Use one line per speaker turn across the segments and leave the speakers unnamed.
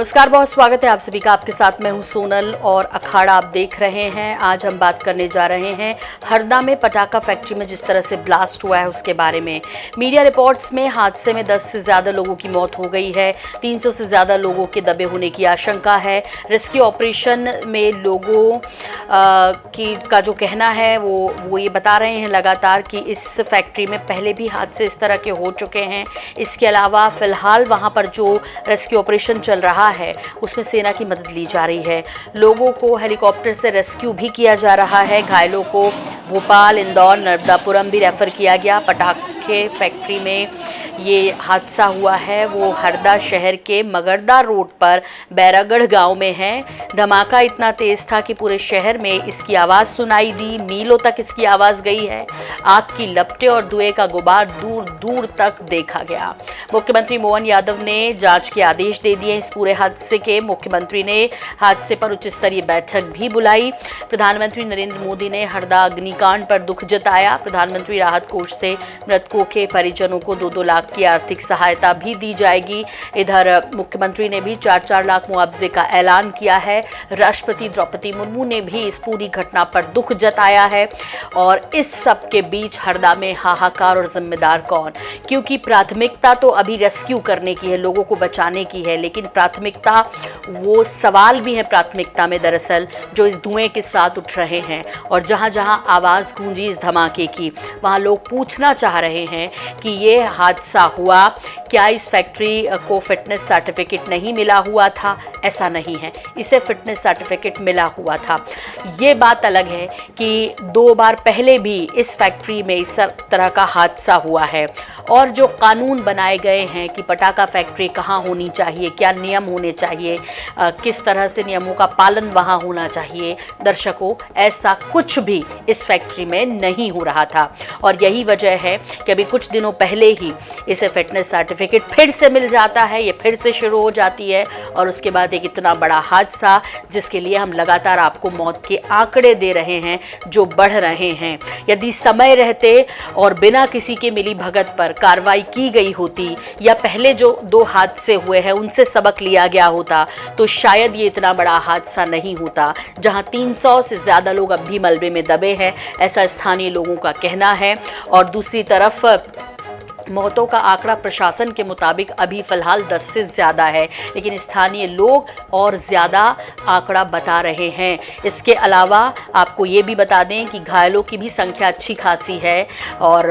नमस्कार, बहुत स्वागत है आप सभी का। आपके साथ मैं हूं सोनल और अखाड़ा आप देख रहे हैं। आज हम बात करने जा रहे हैं हरदा में पटाखा फैक्ट्री में जिस तरह से ब्लास्ट हुआ है उसके बारे में। मीडिया रिपोर्ट्स में हादसे में 10 से ज़्यादा लोगों की मौत हो गई है, 300 से ज़्यादा लोगों के दबे होने की आशंका है। रेस्क्यू ऑपरेशन में लोगों का जो कहना है वो ये बता रहे हैं लगातार कि इस फैक्ट्री में पहले भी हादसे इस तरह के हो चुके हैं। इसके अलावा फ़िलहाल वहाँ पर जो रेस्क्यू ऑपरेशन चल रहा है उसमें सेना की मदद ली जा रही है। लोगों को हेलीकॉप्टर से रेस्क्यू भी किया जा रहा है। घायलों को भोपाल, इंदौर, नर्मदापुरम भी रेफ़र किया गया। पटाखे फैक्ट्री में ये हादसा हुआ है वो हरदा शहर के मगरदा रोड पर बैरागढ़ गांव में है। धमाका इतना तेज था कि पूरे शहर में इसकी आवाज़ सुनाई दी, मीलों तक इसकी आवाज़ गई है। आग की लपटें और धुएं का गुबार दूर दूर तक देखा गया। मुख्यमंत्री मोहन यादव ने जांच के आदेश दे दिए इस पूरे हादसे के। मुख्यमंत्री ने हादसे पर उच्च स्तरीय बैठक भी बुलाई। प्रधानमंत्री नरेंद्र मोदी ने हरदा अग्निकांड पर दुख जताया। प्रधानमंत्री राहत कोष से मृतकों के परिजनों को 2-2 लाख की आर्थिक सहायता भी दी जाएगी। इधर मुख्यमंत्री ने भी 4-4 लाख मुआवजे का ऐलान किया है। राष्ट्रपति द्रौपदी मुर्मू ने भी इस पूरी घटना पर दुख जताया है। और इस सब के बीच हरदा में हाहाकार और जिम्मेदार कौन? क्योंकि प्राथमिकता तो अभी रेस्क्यू करने की है, लोगों को बचाने की है, लेकिन प्राथमिकता वो सवाल भी है प्राथमिकता में दरअसल जो इस धुएं के साथ उठ रहे हैं। और जहां जहां आवाज़ गूंजी इस धमाके की वहां लोग पूछना चाह रहे हैं कि ये हादसा हुआ, क्या इस फैक्ट्री को फिटनेस सर्टिफिकेट नहीं मिला हुआ था? ऐसा नहीं है, इसे फिटनेस सर्टिफिकेट मिला हुआ था। ये बात अलग है कि 2 बार पहले भी इस फैक्ट्री में इस तरह का हादसा हुआ है। और जो कानून बनाए गए हैं कि पटाखा फैक्ट्री कहाँ होनी चाहिए, क्या नियम होने चाहिए, किस तरह से नियमों का पालन वहाँ होना चाहिए, दर्शकों ऐसा कुछ भी इस फैक्ट्री में नहीं हो रहा था। और यही वजह है कि अभी कुछ दिनों पहले ही इसे फिटनेस सर्टिफिकेट फिर से मिल जाता है, ये फिर से शुरू हो जाती है। और उसके बाद एक इतना बड़ा हादसा जिसके लिए हम लगातार आपको मौत के आंकड़े दे रहे हैं जो बढ़ रहे हैं। यदि समय रहते और बिना किसी के मिली भगत पर कार्रवाई की गई होती या पहले जो 2 हादसे हुए हैं उनसे सबक लिया गया होता तो शायद ये इतना बड़ा हादसा नहीं होता। जहां 300 से ज़्यादा लोग अब भी मलबे में दबे हैं, ऐसा स्थानीय लोगों का कहना है। और दूसरी तरफ मौतों का आंकड़ा प्रशासन के मुताबिक अभी फ़िलहाल 10 से ज़्यादा है, लेकिन स्थानीय लोग और ज़्यादा आंकड़ा बता रहे हैं। इसके अलावा आपको ये भी बता दें कि घायलों की भी संख्या अच्छी खासी है और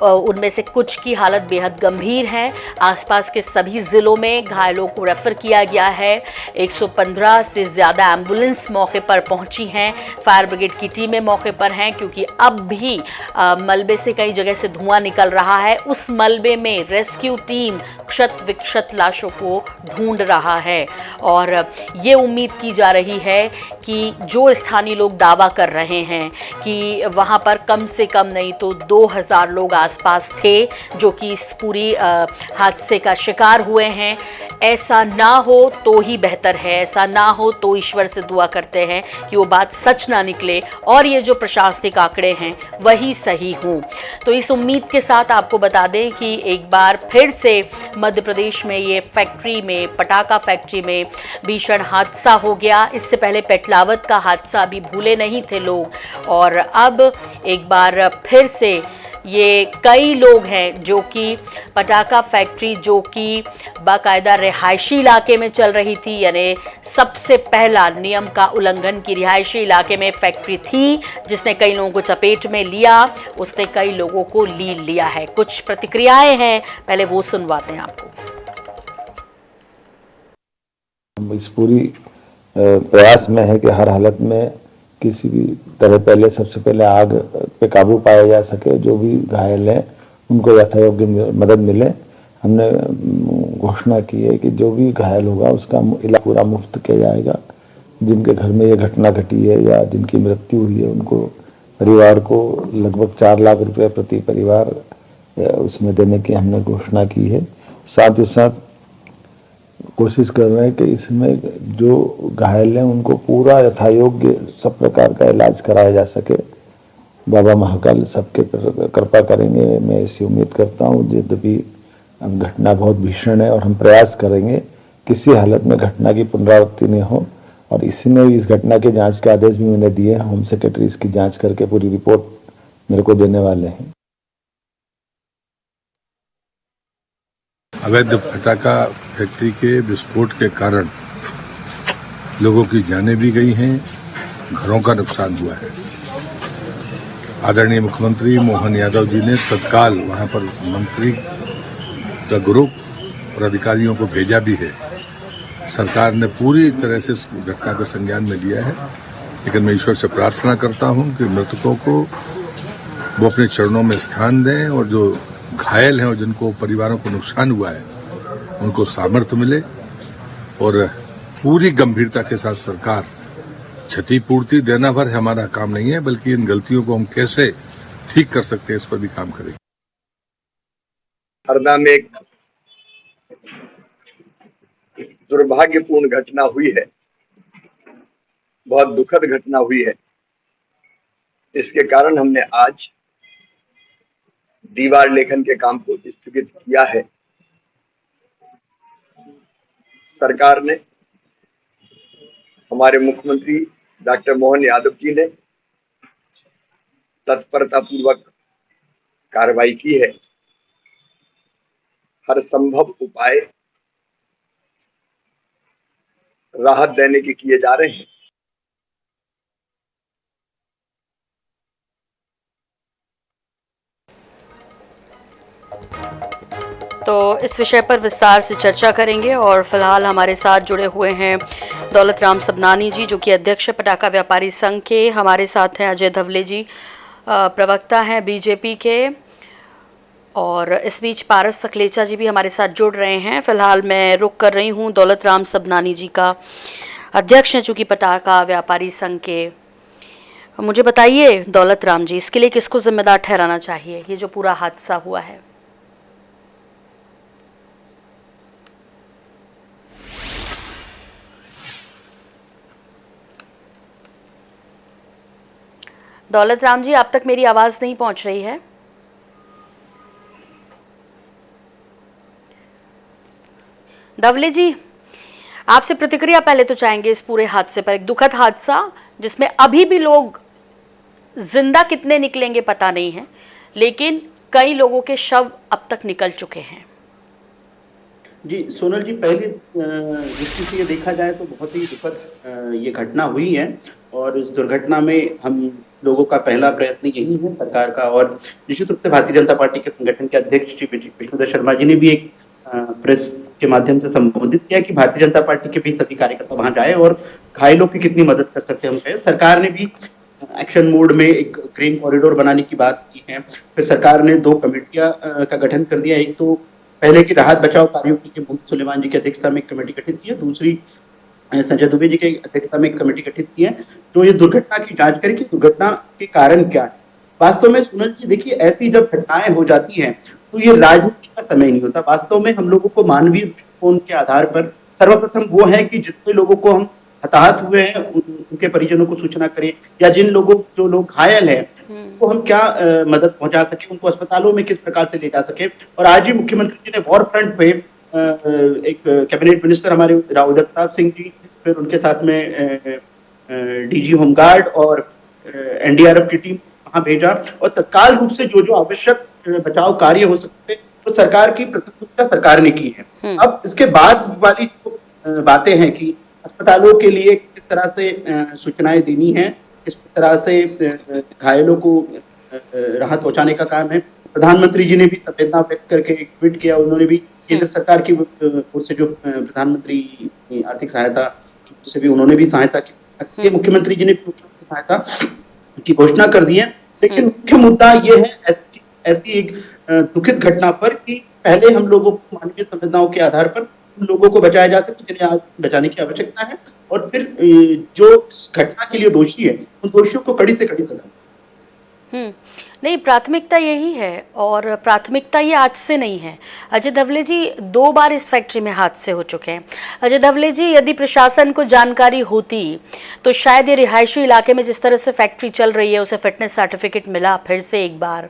उनमें से कुछ की हालत बेहद गंभीर है। आसपास के सभी ज़िलों में घायलों को रेफ़र किया गया है। 115 से ज़्यादा एम्बुलेंस मौके पर पहुंची हैं। फायर ब्रिगेड की टीमें मौके पर हैं क्योंकि अब भी मलबे से कई जगह से धुआं निकल रहा है। उस मलबे में रेस्क्यू टीम क्षत विक्षत लाशों को ढूंढ रहा है। और ये उम्मीद की जा रही है कि जो स्थानीय लोग दावा कर रहे हैं कि वहाँ पर कम से कम नहीं तो 2000 लोग आसपास थे जो कि इस पूरी हादसे का शिकार हुए हैं। ऐसा ना हो तो ही बेहतर है, ऐसा ना हो तो ईश्वर से दुआ करते हैं कि वो बात सच ना निकले और ये जो प्रशासनिक आंकड़े हैं वही सही हों। तो इस उम्मीद के साथ आपको बता दें कि एक बार फिर से मध्य प्रदेश में ये फैक्ट्री में, पटाखा फैक्ट्री में भीषण हादसा हो गया। इससे पहले पेटलावत का हादसा अभी भूले नहीं थे लोग। और अब एक बार फिर से ये कई लोग हैं जो कि पटाखा फैक्ट्री जो कि बाकायदा रिहायशी इलाके में चल रही थी, यानी सबसे पहला नियम का उल्लंघन की रिहायशी इलाके में फैक्ट्री थी जिसने कई लोगों को चपेट में लिया, उसने कई लोगों को लील लिया है। कुछ प्रतिक्रियाएं हैं, पहले वो सुनवाते हैं आपको।
हम इस पूरी प्रयास में है कि हर हालत में किसी भी तरह पहले सबसे पहले आग पे काबू पाया जा सके। जो भी घायल हैं उनको यथायोग्य मदद मिले। हमने घोषणा की है कि जो भी घायल होगा उसका इलाज पूरा मुफ्त किया जाएगा। जिनके घर में ये घटना घटी है या जिनकी मृत्यु हुई है उनको परिवार को लगभग 4 लाख रुपए प्रति परिवार उसमें देने की हमने घोषणा की है। साथ ही साथ कोशिश कर रहे हैं कि इसमें जो घायल हैं उनको पूरा यथायोग्य सब प्रकार का इलाज कराया जा सके। बाबा महाकाल सबके कृपा करेंगे, मैं ऐसी उम्मीद करता हूँ। यद्यपि घटना बहुत भीषण है और हम प्रयास करेंगे किसी हालत में घटना की पुनरावृत्ति नहीं हो, और इसी में इस घटना के जांच के आदेश भी मैंने दिए हैं। होम सेक्रेटरी इसकी जांच करके पूरी रिपोर्ट मेरे को देने वाले हैं।
अवैध पटाखा फैक्ट्री के विस्फोट के कारण लोगों की जानें भी गई हैं, घरों का नुकसान हुआ है। आदरणीय मुख्यमंत्री मोहन यादव जी ने तत्काल वहां पर मंत्री का ग्रुप और अधिकारियों को भेजा भी है। सरकार ने पूरी तरह से इस घटना को संज्ञान में लिया है, लेकिन मैं ईश्वर से प्रार्थना करता हूं कि मृतकों को वो अपने चरणों में स्थान दें, और जो घायल हैं और जिनको परिवारों को नुकसान हुआ है उनको सामर्थ्य मिले, और पूरी गंभीरता के साथ सरकार क्षतिपूर्ति देना भर हमारा काम नहीं है, बल्कि इन गलतियों को हम कैसे ठीक कर सकते हैं इस पर भी काम करेंगे।
हरदा में एक दुर्भाग्यपूर्ण घटना हुई है, बहुत दुखद घटना हुई है। इसके कारण हमने आज दीवार लेखन के काम को स्थगित किया है। सरकार ने, हमारे मुख्यमंत्री डॉक्टर मोहन यादव जी ने तत्परता पूर्वक कार्रवाई की है। हर संभव उपाय राहत देने के किए जा रहे हैं।
तो इस विषय पर विस्तार से चर्चा करेंगे, और फिलहाल हमारे साथ जुड़े हुए हैं दौलत राम सबनानी जी, जो कि अध्यक्ष पटाखा व्यापारी संघ के। हमारे साथ हैं अजय धवले जी, प्रवक्ता हैं बीजेपी के, और इस बीच पारस सकलेचा जी भी हमारे साथ जुड़ रहे हैं। फिलहाल मैं रुक कर रही हूं दौलत राम सबनानी जी का, अध्यक्ष हैं चूँकि पटाखा व्यापारी संघ के। मुझे बताइए दौलत राम जी, इसके लिए किसको जिम्मेदार ठहराना चाहिए, ये जो पूरा हादसा हुआ है? दौलत राम जी, आप तक मेरी आवाज नहीं पहुंच रही है। धवले जी, आपसे प्रतिक्रिया पहले तो चाहेंगे इस पूरे हादसे पर। एक दुखद हादसा जिसमें अभी भी लोग जिंदा कितने निकलेंगे पता नहीं है, लेकिन कई लोगों के शव अब तक निकल चुके हैं।
जी सोनल जी, पहली दृष्टि से ये देखा जाए तो बहुत ही दुखद ये घटना हुई है, और इस दुर्घटना में हम लोगों का पहला प्रयत्न यही है सरकार का, और निश्चित रूप से भारतीय जनता पार्टी के संगठन के अध्यक्ष श्री विष्णुदत्त शर्मा जी ने भी एक प्रेस के माध्यम से संबोधित किया कि भारतीय जनता पार्टी के भी सभी कार्यकर्ता वहां जाए और घायलों की कितनी मदद कर सकते हैं हम कहें। सरकार ने भी एक्शन मोड में एक ग्रीन कॉरिडोर बनाने की बात की है। फिर सरकार ने 2 कमेटियां का गठन कर दिया। एक तो पहले की राहत बचाव कार्यों के लिए मोहित सुलेमान जी की अध्यक्षता में एक कमेटी गठित की है, दूसरी संजय दुबे जी की अध्यक्षता में एक कमेटी गठित की है जो ये दुर्घटना की जांच करे कि दुर्घटना के कारण क्या है। वास्तव में सुनल जी देखिए, ऐसी जब घटनाएं हो जाती हैं तो ये राजनीति का समय नहीं होता। वास्तव में हम लोगों को मानवीय दृष्टिकोण के आधार पर सर्वप्रथम वो है कि जितने लोगों को हम हताहत हुए हैं उनके परिजनों को सूचना करें, या जो लोग घायल हैं तो हम क्या मदद पहुंचा सके, उनको अस्पतालों में किस प्रकार से ले जा सके। और आज ही मुख्यमंत्री जी ने वॉर फ्रंट पे एक कैबिनेट मिनिस्टर हमारे राव प्रताप सिंह जी, फिर उनके साथ में डीजी होमगार्ड और एनडीआरएफ की टीम वहां भेजा, और तत्काल रूप से जो आवश्यक बचाव कार्य हो सकते तो सरकार की प्राथमिकता सरकार ने की है। अब इसके बाद वाली जो बातें हैं कि अस्पतालों के लिए किस तरह से सूचनाएं देनी है, किस तरह से घायलों को राहत पहुंचाने का काम है। प्रधानमंत्री जी ने भी संवेदना व्यक्त करके एक ट्वीट किया। उन्होंने भी केंद्र सरकार की ओर से जो प्रधानमंत्री आर्थिक सहायता से भी उन्होंने भी सहायता की, मुख्यमंत्री जी ने सहायता की घोषणा कर दी है। लेकिन मुख्य मुद्दा ये है ऐसी एक दुखद घटना पर कि पहले हम लोगों को मानवीय संवेदनाओं के आधार पर उन लोगों को बचाया जा सके जिन्हें आज बचाने की आवश्यकता है, और फिर जो इस घटना के लिए दोषी है उन दोषियों को कड़ी से कड़ी सजा।
नहीं, प्राथमिकता यही है, और प्राथमिकता ये आज से नहीं है। अजय धवले जी, 2 बार इस फैक्ट्री में हादसे हो चुके हैं। अजय धवले जी, यदि प्रशासन को जानकारी होती तो शायद ये रिहायशी इलाके में जिस तरह से फैक्ट्री चल रही है उसे फिटनेस सर्टिफिकेट मिला फिर से एक बार,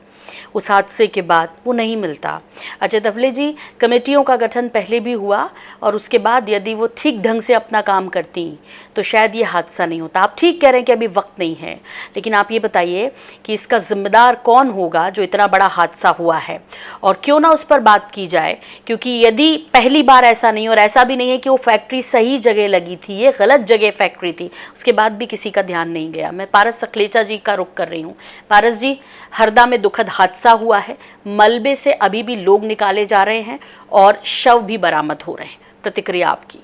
उस हादसे के बाद वो नहीं मिलता। अजय दवले जी, कमेटियों का गठन पहले भी हुआ और उसके बाद यदि वो ठीक ढंग से अपना काम करती तो शायद ये हादसा नहीं होता। आप ठीक कह रहे हैं कि अभी वक्त नहीं है, लेकिन आप ये बताइए कि इसका जिम्मेदार कौन होगा जो इतना बड़ा हादसा हुआ है, और क्यों ना उस पर बात की जाए, क्योंकि यदि पहली बार ऐसा नहीं, और ऐसा भी नहीं है कि वो फैक्ट्री सही जगह लगी थी, ये गलत जगह फैक्ट्री थी, उसके बाद भी किसी का ध्यान नहीं गया। मैं पारस सखलेचा जी का रुख कर रही हूँ। पारस जी, हरदा में दुखद हादसा हुआ है, मलबे से अभी भी लोग निकाले जा रहे हैं और शव भी बरामद हो रहे हैं, प्रतिक्रिया आपकी?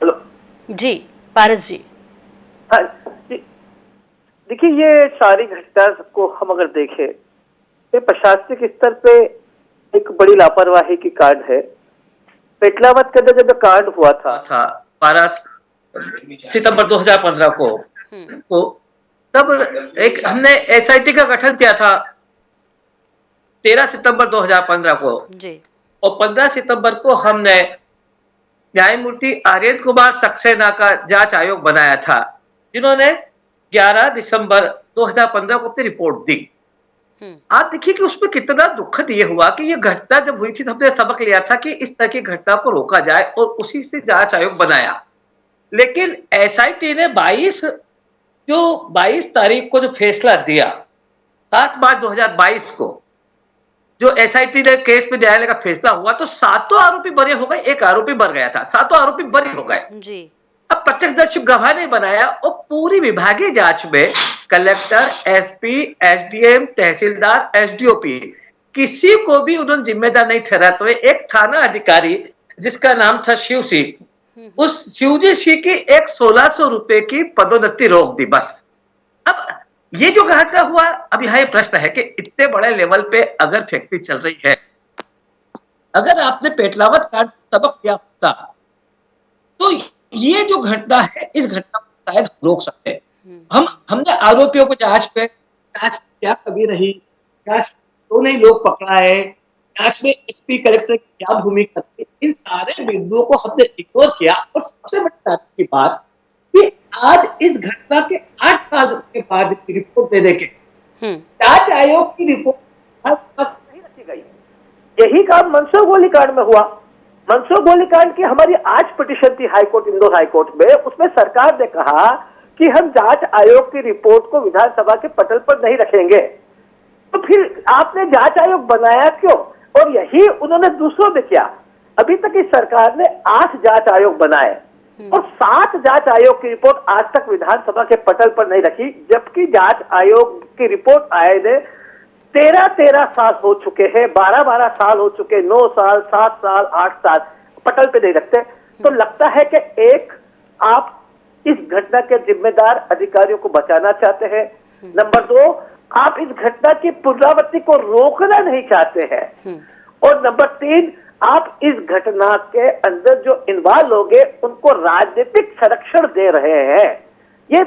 हेलो
जी पारस जी।
हाँ जी, देखिए ये सारी घटना को हम अगर देखें, ये प्रशासनिक स्तर पे एक बड़ी लापरवाही की कांड है। पेटलावत का जब कांड हुआ था 12 सितंबर 2015 को, तो तब एक हमने एसआईटी का गठन किया था 13 सितंबर 2015 को
जी।
और 15 सितंबर को हमने न्यायमूर्ति आर्यन कुमार सक्सेना का जांच आयोग बनाया था, जिन्होंने 11 दिसंबर 2015 को अपनी रिपोर्ट दी। आप देखिए कि उसमें कितना दुखद ये हुआ कि ये घटना जब हुई थी तो हमने सबक लिया था कि इस तरह की घटना को रोका जाए और उसी से जांच आयोग बनाया। लेकिन एसआईटी ने 22 तारीख को जो फैसला दिया, 7 मार्च 2022 को जो एसआईटी ने केस में न्यायालय का फैसला हुआ, तो 7 आरोपी बरी हो गए, 1 आरोपी मर गया था, 7 आरोपी बरी हो गए
जी।
अब प्रत्यक्षदर्शी गवाह ने बनाया और पूरी विभागीय जांच में कलेक्टर, एसपी, एसडीएम, तहसीलदार, एसडीओपी किसी को भी उन्होंने जिम्मेदार नहीं ठहराते हुए एक थाना अधिकारी जिसका नाम था शिव सिंह, उस शिवजी सिंह की एक 1600 रुपए की पदोन्नति रोक दी बस। अब ये जो हादसा हुआ, अब यहाँ प्रश्न है कि इतने बड़े लेवल पे अगर फैक्ट्री चल रही है, अगर आपने पेटलावत कांड सबक लिया होता तो ये जो घटना है, इस घटना को शायद रोक सकते हैं। हमने आरोपियों को जांच क्या कमी रही, जांच क्यों नहीं लोग पकड़ाए, जांच में एसपी कलेक्टर की क्या भूमिका थी, इन सारे बिंदुओं को हमने इग्नोर किया। और सबसे बड़ी की बात कि आज इस घटना के 8 साल के बाद की रिपोर्ट देने के जांच आयोग की रिपोर्ट नहीं रखी गई। यही काम मंसूर गोलीकांड में हुआ। मंसूर गोलीकांड की हमारी आज पिटीशन थी हाईकोर्ट, इंदौर हाईकोर्ट में। उसमें सरकार ने कहा कि हम जांच आयोग की रिपोर्ट को विधानसभा के पटल पर नहीं रखेंगे। तो फिर आपने जांच आयोग बनाया क्यों? और यही उन्होंने दूसरों ने किया। अभी तक इस सरकार ने 8 जांच आयोग बनाए और 7 जांच आयोग की रिपोर्ट आज तक विधानसभा के पटल पर नहीं रखी, जबकि जांच आयोग की रिपोर्ट आए ने 13 साल हो चुके हैं, 12 साल हो चुके, 9 साल, 7 साल, 8 साल पटल पे नहीं रखते। तो लगता है कि एक आप इस घटना के जिम्मेदार अधिकारियों को बचाना चाहते हैं, नंबर 2 आप इस घटना की पुनरावृत्ति को रोकना नहीं चाहते हैं, और नंबर 3 आप इस घटना के अंदर जो इन्वॉल्व लोग हैं उनको राजनीतिक संरक्षण दे रहे हैं। ये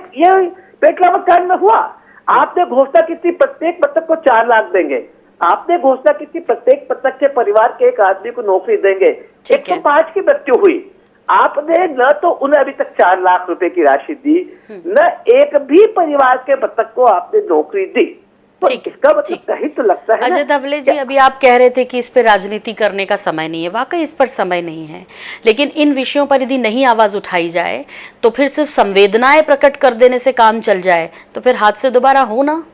पेटलावत कांड में हुआ। आपने घोषणा की थी प्रत्येक मृतक को 4 लाख देंगे, आपने घोषणा की थी प्रत्येक मृतक के परिवार के एक आदमी को नौकरी देंगे। 105 की मृत्यु हुई, आपने न तो उन्हें अभी तक 4 लाख रुपए की राशि दी, न एक भी परिवार के मृतक को आपने नौकरी दी। तो इसका मतलब कहीं तो लगता है।
अजय दवले जी, अभी आप कह रहे थे कि इस पर राजनीति करने का समय नहीं है, वाकई इस पर समय नहीं है, लेकिन इन विषयों पर यदि नहीं आवाज उठाई जाए तो फिर सिर्फ संवेदनाएं प्रकट कर देने से काम चल जाए तो फिर हादसे दोबारा हो ना।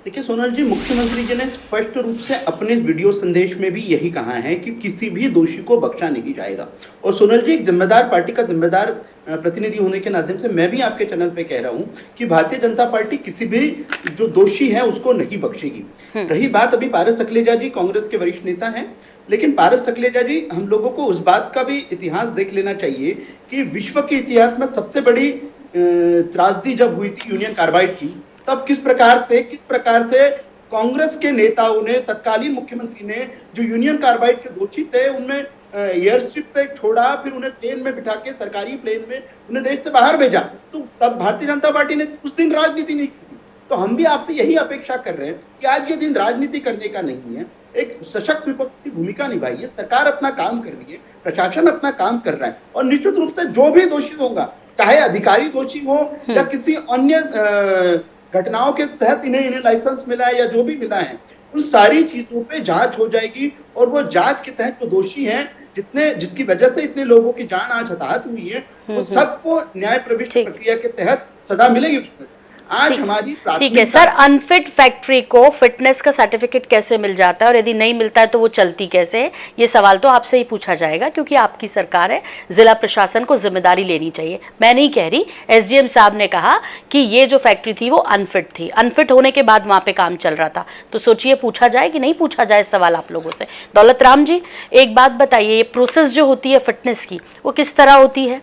देखिए सोनल जी, मुख्यमंत्री जी ने स्पष्ट रूप से अपने वीडियो संदेश में भी यही कहा है कि किसी भी दोषी को बख्शा नहीं जाएगा। और सोनल जी, एक जिम्मेदार पार्टी का जिम्मेदार प्रतिनिधि होने के माध्यम से मैं भी आपके चैनल पे कह रहा हूं कि भारतीय जनता पार्टी किसी भी जो दोषी है उसको नहीं बख्शेगी। रही बात अभी पारस सखलेचा जी कांग्रेस के वरिष्ठ नेता हैं, लेकिन पारस सखलेचा जी, हम लोगों को उस बात का भी इतिहास देख लेना चाहिए कि विश्व के इतिहास में सबसे बड़ी त्रासदी जब हुई थी यूनियन कार्बाइड की, तब किस प्रकार से कांग्रेस के नेताओं ने, तत्कालीन मुख्यमंत्री ने जो यूनियन कार्बाइड के दोषी थे उनमें एयर स्ट्रिप पे छोड़ा, फिर उन्हें ट्रेन में बिठा के सरकारी प्लेन में उन्हें देश से बाहर भेजा। तो तब भारतीय जनता पार्टी ने उस दिन राजनीति नहीं की थी। तो हम भी आपसे यही अपेक्षा कर रहे हैं कि आज ये दिन राजनीति करने का नहीं है, एक सशक्त विपक्ष की भूमिका निभाइए। सरकार अपना काम कर रही है, प्रशासन अपना काम कर रहा है, और निश्चित रूप से जो भी दोषी होगा, चाहे अधिकारी दोषी हो या किसी अन्य घटनाओं के तहत इन्हें लाइसेंस मिला है या जो भी मिला है, उन सारी चीजों पे जांच हो जाएगी और वो जांच के तहत जो दोषी हैं, जिसकी वजह से इतने लोगों की जान आज हताहत हुई है, वो सबको न्याय प्रविष्ट प्रक्रिया के तहत सजा मिलेगी। आज हमारी
ठीक है सर, अनफिट फैक्ट्री को फिटनेस का सर्टिफिकेट कैसे मिल जाता है और यदि नहीं मिलता है तो वो चलती कैसे है? ये सवाल तो आपसे ही पूछा जाएगा क्योंकि आपकी सरकार है, जिला प्रशासन को जिम्मेदारी लेनी चाहिए। मैं नहीं कह रही, एसडीएम साहब ने कहा कि ये जो फैक्ट्री थी वो अनफिट थी, अनफिट होने के बाद वहाँ पे काम चल रहा था, तो सोचिए पूछा जाए कि नहीं पूछा जाए सवाल आप लोगों से। दौलत राम जी, एक बात बताइए, ये प्रोसेस जो होती है फिटनेस की वो किस तरह होती है?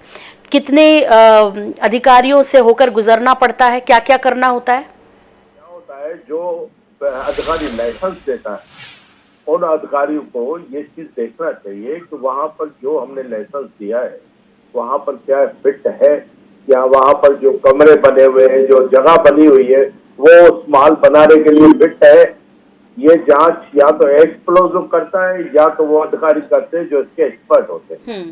कितने अधिकारियों से होकर गुजरना पड़ता है, क्या क्या करना होता है?
क्या होता है, जो अधिकारी लाइसेंस देता है उन अधिकारियों को ये चीज देखना चाहिए कि वहाँ पर जो हमने लाइसेंस दिया है वहाँ पर क्या फिट है, या वहाँ पर जो कमरे बने हुए हैं, जो जगह बनी हुई है, वो उस माल बनाने के लिए फिट है। ये जांच या तो एक्सप्लोजिव करता है या तो वो अधिकारी करते हैं जो इसके एक्सपर्ट होते हैं।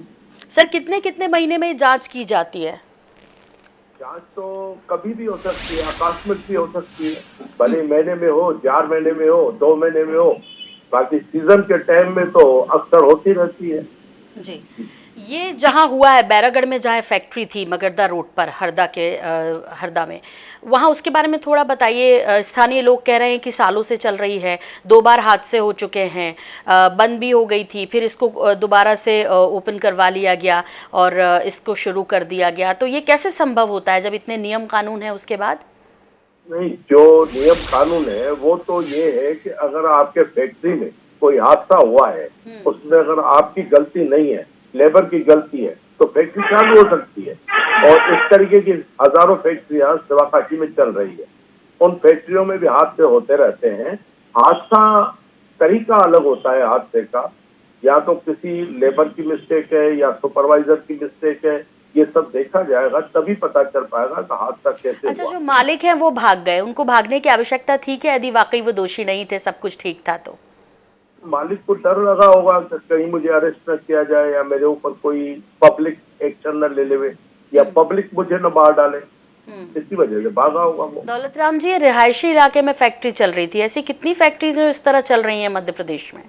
सर, कितने कितने महीने में जांच की जाती है?
जांच तो कभी भी हो सकती है, आकस्मिक भी हो सकती है, भले महीने में हो, 4 महीने में हो, 2 महीने में हो, बाकी सीजन के टाइम में तो अक्सर होती रहती है।
जी, ये जहाँ हुआ है बैरागढ़ में, जहाँ फैक्ट्री थी मगरदा रोड पर, हरदा में, वहाँ उसके बारे में थोड़ा बताइए। स्थानीय लोग कह रहे हैं कि सालों से चल रही है, 2 बार हादसे हो चुके हैं, बंद भी हो गई थी, फिर इसको दोबारा से ओपन करवा लिया गया और इसको शुरू कर दिया गया। तो ये कैसे संभव होता है जब इतने नियम कानून है उसके बाद?
नहीं, जो नियम कानून है वो तो ये है कि अगर आपके फैक्ट्री में कोई हादसा हुआ है, उसमें अगर आपकी गलती नहीं है, लेबर की गलती है, तो फैक्ट्री चालू हो सकती है। और इस तरीके की हजारों फैक्ट्रियां शिवाकाशी में चल रही है, उन फैक्ट्रियों में भी हादसे होते रहते हैं। हादसा तरीका अलग होता है हादसे का, या तो किसी लेबर की मिस्टेक है या सुपरवाइजर की मिस्टेक है, ये सब देखा जाएगा, तभी पता चल पाएगा कि हादसा कैसे
अच्छा,
हुआ।
जो मालिक हैं वो भाग गए, उनको भागने की आवश्यकता थी क्या, यदि वाकई वो दोषी नहीं थे, सब कुछ ठीक था तो?
मालिक को डर लगा होगा कि कहीं मुझे अरेस्ट न किया जाए या मेरे ऊपर कोई पब्लिक एक्शन न ले ले या पब्लिक मुझे न बाहर डाले, इसी वजह से भागा होगा वो।
दौलत राम जी, रिहायशी इलाके में फैक्ट्री चल रही थी, ऐसी कितनी फैक्ट्रीज जो इस तरह चल रही हैं मध्य प्रदेश में?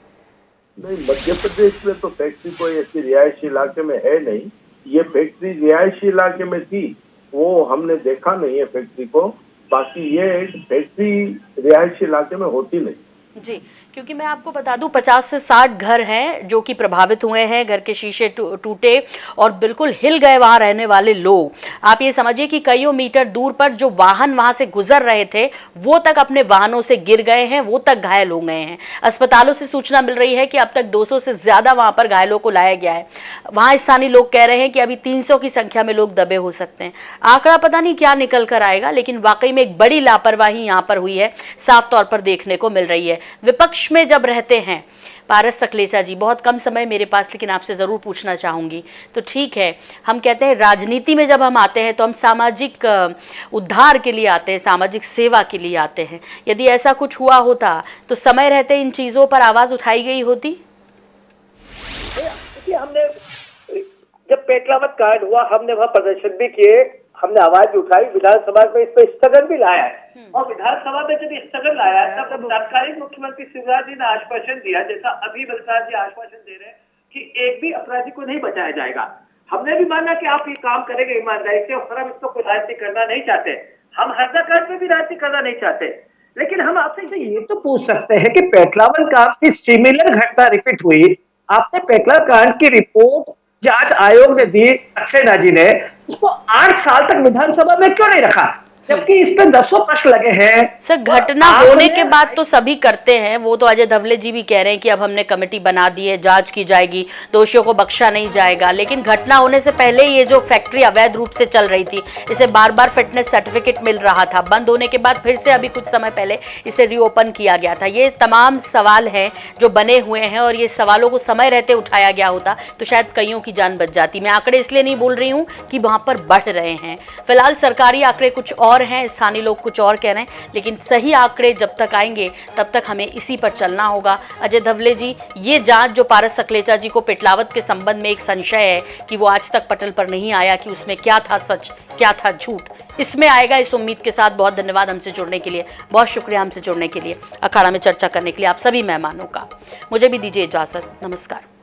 नहीं, मध्य प्रदेश में तो फैक्ट्री कोई ऐसी रिहायशी इलाके में है नहीं। ये फैक्ट्री रिहायशी इलाके में थी, वो हमने देखा नहीं है फैक्ट्री को, बाकी ये फैक्ट्री रिहायशी इलाके में होती नहीं
जी। क्योंकि मैं आपको बता दूं 50 से 60 घर हैं जो कि प्रभावित हुए हैं, घर के शीशे टूटे और बिल्कुल हिल गए वहां रहने वाले लोग। आप ये समझिए कि कईयों मीटर दूर पर जो वाहन वहां से गुजर रहे थे वो तक अपने वाहनों से गिर गए हैं, वो तक घायल हो गए हैं। अस्पतालों से सूचना मिल रही है कि अब तक 200 से ज्यादा वहां पर घायलों को लाया गया है। वहां स्थानीय लोग कह रहे हैं कि अभी 300 की संख्या में लोग दबे हो सकते हैं। आंकड़ा पता नहीं क्या निकल कर आएगा, लेकिन वाकई में एक बड़ी लापरवाही यहाँ पर हुई है, साफ तौर पर देखने को मिल रही है। विपक्ष में जब रहते हैं पारस सकलेचा जी, बहुत कम समय मेरे पास, लेकिन आपसे ज़रूर पूछना चाहूँगी। तो ठीक है, हम कहते हैं राजनीति में जब हम आते हैं तो हम सामाजिक उद्धार के लिए आते हैं, सामाजिक सेवा के लिए आते हैं। यदि ऐसा कुछ हुआ होता तो समय रहते इन चीज़ों पर आवाज़ उठाई गई होती?
देखिए, हमने जब पेटलावत कांड हुआ हमने वहाँ प्रदर्शन भी किए, हमने आवाज भी उठाई, विधानसभा में इस पर स्थगन भी लाया है। और विधानसभा में जब स्थगन लाया तब तत्कालीन मुख्यमंत्री शिवराज जी ने आश्वासन दिया, जैसा अभी बलसाज जी आश्वासन दे रहे हैं कि एक भी अपराधी को नहीं बचाया जाएगा। हमने भी माना कि आप ये काम करेंगे ईमानदारी से, और हम इसको कोई राजनीति करना नहीं चाहते, हम हरदा कांड में भी राजनीति करना नहीं चाहते। लेकिन हम आपसे ये तो पूछ सकते हैं कि पेटलावन कांड की सिमिलर घटना रिपीट हुई, आपने पेटला कांड की रिपोर्ट जांच आयोग ने दी, सक्सेना जी ने, उसको 8 साल तक विधानसभा में क्यों नहीं रखा, जबकि इस पे 10 प्रश्न लगे हैं।
सर, घटना होने के बाद तो सभी करते हैं, वो तो अजय धवले जी भी कह रहे हैं कि अब हमने कमेटी बना दी है, जांच की जाएगी, दोषियों को बख्शा नहीं जाएगा। लेकिन घटना होने से पहले ये जो फैक्ट्री अवैध रूप से चल रही थी, इसे बार बार फिटनेस सर्टिफिकेट मिल रहा था, बंद होने के बाद फिर से अभी कुछ समय पहले इसे रीओपन किया गया था। ये तमाम सवाल हैं जो बने हुए हैं, और ये सवालों को समय रहते उठाया गया होता तो शायद कईयों की जान बच जाती। मैं आंकड़े इसलिए नहीं बोल रही हूँ कि वहाँ पर बढ़ रहे हैं, फिलहाल सरकारी आंकड़े कुछ और और हैं, स्थानीय लोग कुछ और कह रहे हैं, लेकिन सही आंकड़े जब तक आएंगे तब तक हमें इसी पर चलना होगा। अजय धवले जी, ये जांच जो पारस सकलेचा जी को पेटलावत के संबंध में एक संशय है कि वो आज तक पटल पर नहीं आया कि उसमें क्या था सच क्या था झूठ, इसमें आएगा इस उम्मीद के साथ। बहुत धन्यवाद हमसे जुड़ने के लिए, बहुत शुक्रिया हमसे जुड़ने के लिए, अखाड़ा में चर्चा करने के लिए आप सभी मेहमानों का। मुझे भी दीजिए इजाजत, नमस्कार।